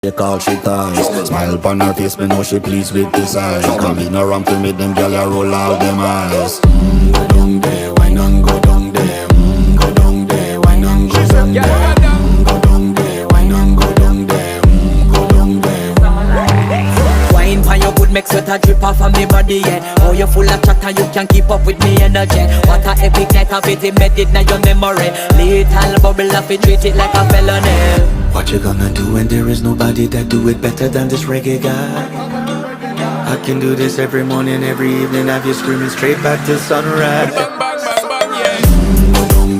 They call she ties. Smile upon her face, me know she pleased with this eyes. Come in around to me, them gyal a roll out them eyes. Go down there, why not go down there? Go down there, why not go down there? Go down there, why not go down there? Go down there. Wine pan your good, make sweat a drip off of me body, yeah. Oh, you full of chatter, you can keep up with me energy. What a epic night of it, embedded in your memory. Little bubble up, it treat it like a felony. What you gonna do when there is nobody that do it better than this reggae guy? I can do this every morning, every evening, have you screaming straight back to sunrise.